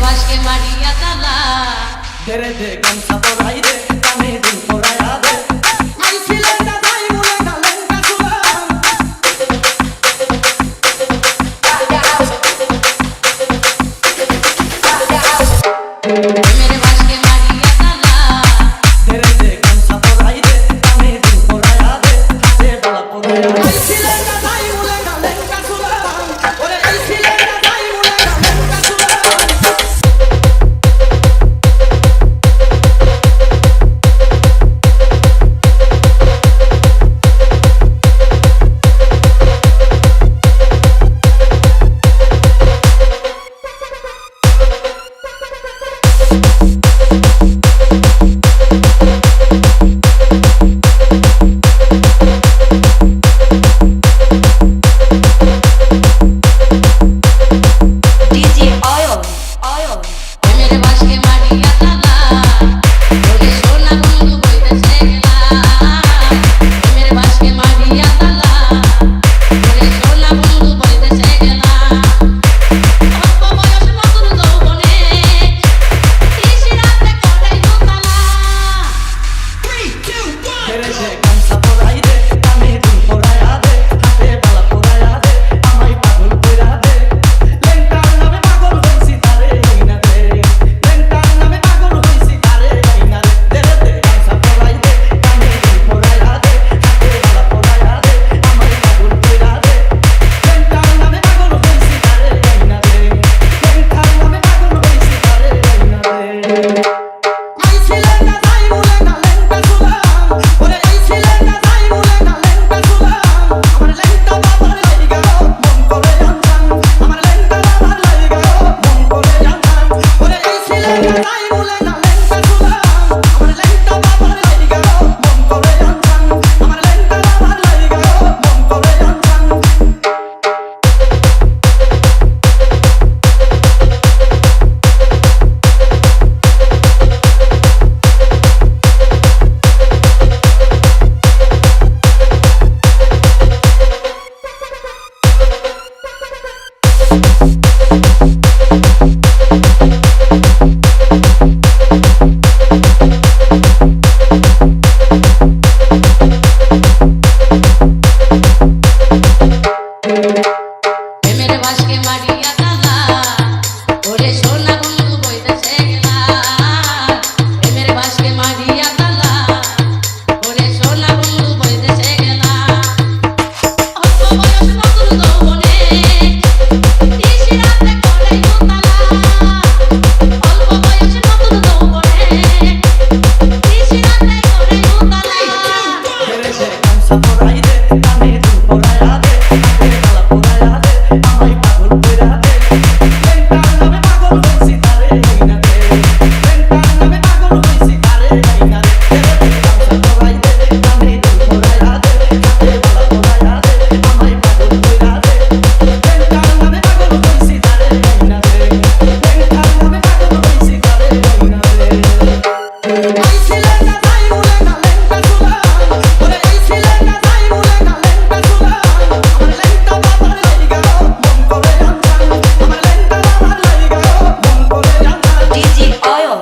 ভাসকে মারিয়া তালা ধরে দে গামছা পরাই দে কানে দিন পরায়া দে আই ছিলে না যাই মুলে গালেন কাসুলা মেরে ভাসকে মারিয়া তালা ধরে দে গামছা পরাই দে কানে দিন পরায়া দে হাতে বালা পরায়া আই ছিলে না যাই মুলে গালেন কাসুলা ওরে আই ছিলে না যাই মুলে গালেন কাসুলা মেরে ভাসকে মারিয়া তালা ওরে সোনা বন্ধু বইতেছে গেলা মেরে ভাসকে মারিয়া তালা ওরে সোনা বন্ধু বইতেছে গেলা অল্প বয়স নতুন যৌবনে ইশরাতে করে দোতলা 3 2 1 ধরে দে গামছা পরাই দে কানে দিন পরায়া দে হাতে বালা পরায়া দে আমায় পাগল কইরা দে লেন্টার নামে পাগল হইছি তারে আইনা দে লেন্টার নামে পাগল হইছি তারে আইনা দে ধরে দে গামছা পরাই দে কানে দিন পরায়া দে হাতে বালা পরায়া দে আমায় পাগল কইরা দে লেন্টার নামে পাগল হইছি তারে আইনা দে লেন্টার নামে পাগল হইছি তারে আইনা দে আই ছিলে না যাই মুলে গালেন কাসুলা ওরে আই ছিলে না যাই মুলে গালেন কাসুলা আমার লেন্টা বাবার লাইগা মন করে জানতাম আমার লেন্টা বাবার লাইগা মন করে জানতাম ওরে আই ছিলে না যাই মুলে গালেন কাসুলা আমার লেন্টা বাবার লাইগা মন করে জানতাম আমার লেন্টা বাবার লাইগা মন করে জানতাম মেরে ভাসকে মারিয়া তালা ওরে সোনা বন্ধু বইতেছে গেলা মেরে ভাসকে মারিয়া তালা ওরে সোনা বন্ধু বইতেছে গেলা অল্প বয়স নতুন যৌবনে ইশরাতে করে দোতলা অল্প বয়স নতুন যৌবনে ইশরাতে করে দোতলা ধরে দে গামছা পরাই দে কানে দিন পরায়া দে হাতে বালা পরায়া দে আমায় পাগল কইরা দে লেন্টার নামে পাগল হইছি তারে আইনা দে লেন্টার নামে পাগল হইছি তারে আইনা দে ধরে দে গামছা পরাই দে কানে দিন পরায়া দে হাতে বালা পরায়া দে আমায় পাগল কইরা দে লেন্টার নামে পাগল হইছি তারে আইনা দে লেন্টার নামে পাগল হইছি তারে আইনা দে আই ছিলে না যাই মুলে গালেন কাসুলা ওরে আই ছিলে না যাই মুলে গালেন কাসুলা আমার লেন্টা বাবার লাইগা মন করে জানতাম আমার লেন্টা বাবার লাইগা মন করে জানতাম DJ Oil